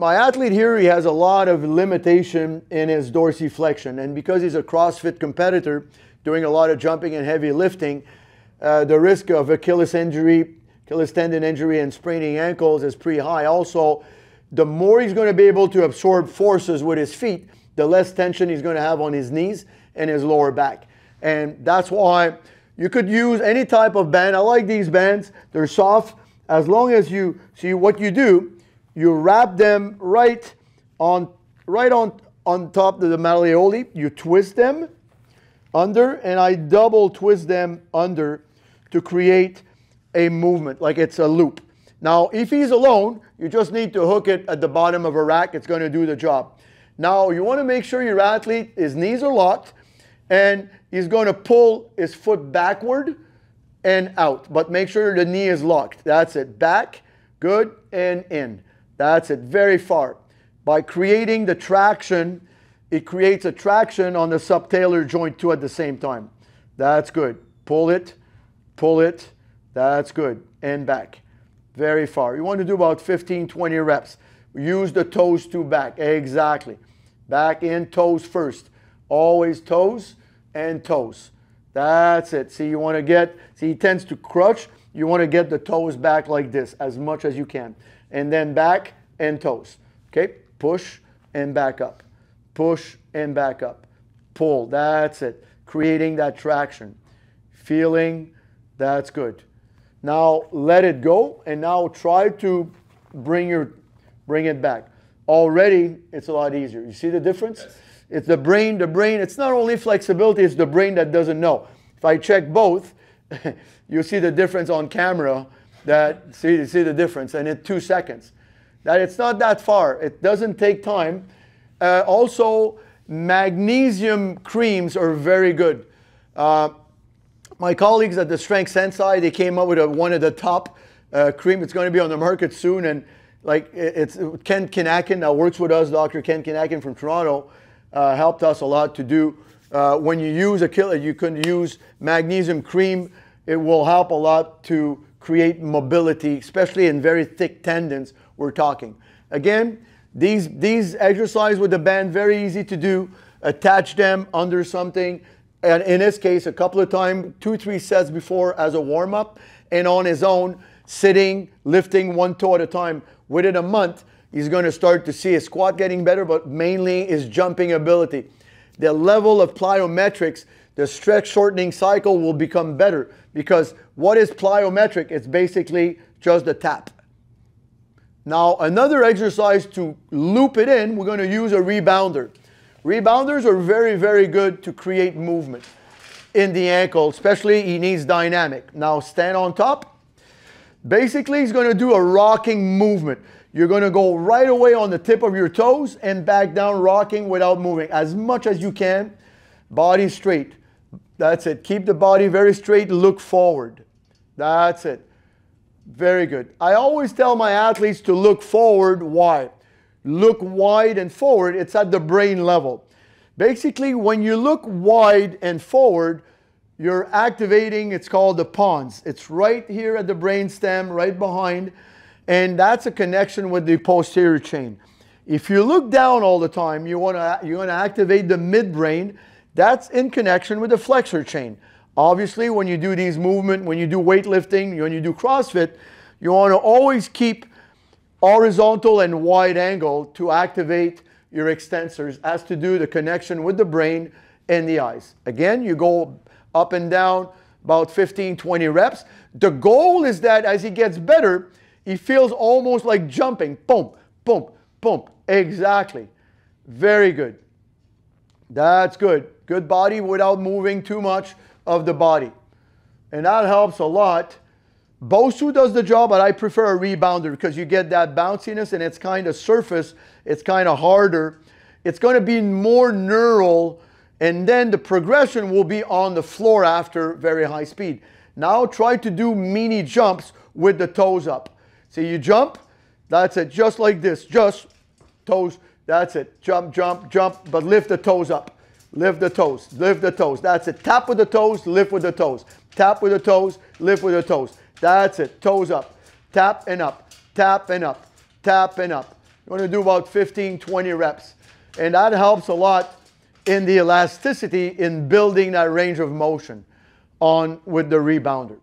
my athlete here, he has a lot of limitation in his dorsiflexion. And because he's a CrossFit competitor, doing a lot of jumping and heavy lifting, the risk of Achilles tendon injury and spraining ankles is pretty high. Also, the more he's going to be able to absorb forces with his feet, the less tension he's going to have on his knees and his lower back. And that's why you could use any type of band. I like these bands. They're soft. As long as you see what you do, you wrap them right on top of the malleoli. You twist them under, and I double twist them under to create a movement, like it's a loop. Now, if he's alone, you just need to hook it at the bottom of a rack. It's going to do the job. Now, you want to make sure your athlete, his knees are locked, and he's going to pull his foot backward and out. But make sure the knee is locked. That's it. Back, good, and in. That's it. Very far. By creating the traction, it creates a traction on the subtalar joint too at the same time. That's good. Pull it, pull it. That's good. And back. Very far. You want to do about 15, 20 reps. Use the toes to back. Exactly. Back in, toes first. Always toes and toes. That's it. See, you want to get, see, he tends to crouch. You want to get the toes back like this as much as you can. And then back and toes. Okay? Push and back up. Push and back up. Pull. That's it. Creating that traction. Feeling. That's good. Now let it go, and now try to bring it back. Already, it's a lot easier. You see the difference? Yes. It's the brain, it's not only flexibility, it's the brain that doesn't know. If I check both, you see the difference on camera, you see the difference, and in 2 seconds. That it's not that far. It doesn't take time. Also, magnesium creams are very good. My colleagues at the Strength Sensei, they came up with one of the top cream. It's going to be on the market soon, and like it's Ken Kinakin that works with us, Dr. Ken Kinakin from Toronto, helped us a lot to do. When you use you can use magnesium cream. It will help a lot to create mobility, especially in very thick tendons. We're talking. Again, these exercises with the band, very easy to do. Attach them under something. And in this case, a couple of times, 2-3 sets before as a warm-up, and on his own, sitting, lifting one toe at a time. Within a month, he's going to start to see his squat getting better, but mainly his jumping ability. The level of plyometrics, the stretch shortening cycle will become better, because what is plyometric? It's basically just a tap. Now, another exercise to loop it in, we're going to use a rebounder. Rebounders are very, very good to create movement in the ankle, especially he needs dynamic. Now stand on top. Basically, he's going to do a rocking movement. You're going to go right away on the tip of your toes and back down, rocking without moving as much as you can. Body straight. That's it. Keep the body very straight. Look forward. That's it. Very good. I always tell my athletes to look forward. Why? Look wide and forward, it's at the brain level. Basically, when you look wide and forward, you're activating, it's called the pons. It's right here at the brain stem, right behind, and that's a connection with the posterior chain. If you look down all the time, you're going to activate the midbrain. That's in connection with the flexor chain. Obviously, when you do these movements, when you do weightlifting, when you do CrossFit, you want to always keep horizontal and wide angle to activate your extensors, as to do the connection with the brain and the eyes. Again, you go up and down about 15, 20 reps. The goal is that as he gets better, he feels almost like jumping. Boom, boom, boom. Exactly. Very good. That's good. Good body without moving too much of the body. And that helps a lot. Bosu does the job, but I prefer a rebounder because you get that bounciness and it's kind of surface. It's kind of harder. It's going to be more neural, and then the progression will be on the floor after very high speed. Now try to do mini jumps with the toes up. So you jump, that's it, just like this, just toes, that's it. Jump, jump, jump, but lift the toes up. Lift the toes, lift the toes. That's it. Tap with the toes, lift with the toes. Tap with the toes, lift with the toes. That's it. Toes up. Tap and up. Tap and up. Tap and up. You want to do about 15, 20 reps. And that helps a lot in the elasticity in building that range of motion on with the rebounder.